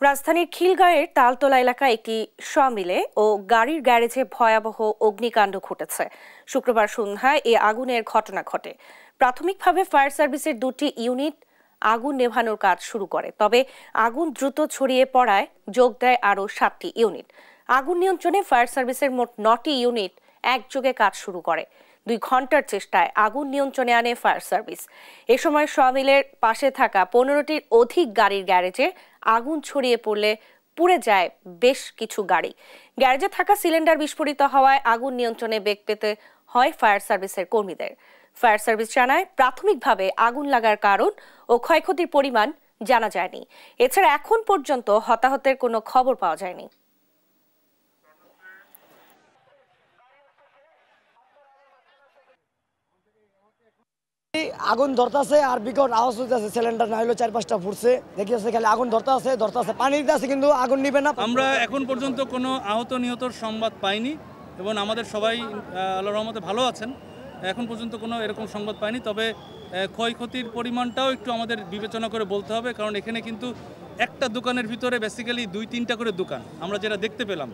রাজধানীর খিলগাঁওয়ের তালতলা এলাকায় একটি সমিলে ও গাড়ির গ্যারেজে ভয়াবহ অগ্নিকাণ্ড ঘটেছে। শুক্রবার সন্ধ্যায় এই আগুনের ঘটনা ঘটে। প্রাথমিকভাবে ফায়ার সার্ভিসের দুটি ইউনিট আগুন নেভানোর কাজ শুরু করে, তবে আগুন দ্রুত ছড়িয়ে পড়ায় যোগ দেয় আরও 7টি ইউনিট। আগুন নিয়ন্ত্রণে ফায়ার সার্ভিসের মোট 9টি ইউনিট একযোগে কাজ শুরু করে। 2 ঘন্টার চেষ্টায় আগুন নিয়ন্ত্রণে আনে ফায়ার সার্ভিস। এ সময় সমিলের পাশে থাকা 15টির অধিক গাড়ির গ্যারেজে আগুন ছড়িয়ে পড়লে পুড়ে যায় বেশ কিছু গাড়ি। গ্যারেজে থাকা সিলিন্ডার বিস্ফোরিত হওয়ায় আগুন নিয়ন্ত্রণে বেগ পেতে হয় ফায়ার সার্ভিসের কর্মীদের। ফায়ার সার্ভিস জানায়, প্রাথমিকভাবে আগুন লাগার কারণ ও ক্ষয়ক্ষতির পরিমাণ জানা যায়নি। এছাড়া এখন পর্যন্ত হতাহতের কোনো খবর পাওয়া যায়নি। আগুন ধরতেছে আর বিকট আওয়াজ হইতেছে, সিলিন্ডার না হইলো 4-5টা ফুটছে, দেখিয়েছে খালি আগুন ধরতেছে পানি দিতেছে, কিন্তু আগুন নিবে না। আমরা এখন পর্যন্ত কোনো আহত নিহতর সংবাদ পাইনি এবং আমাদের সবাই আল্লাহর রহমতে ভালো আছেন। এখন পর্যন্ত কোনো এরকম সংবাদ পাইনি, তবে ক্ষয়ক্ষতির পরিমাণটাও একটু আমাদের বিবেচনা করে বলতে হবে, কারণ এখানে কিন্তু একটা দোকানের ভিতরে বেসিক্যালি 2-3টা করে দোকান আমরা যেটা দেখতে পেলাম।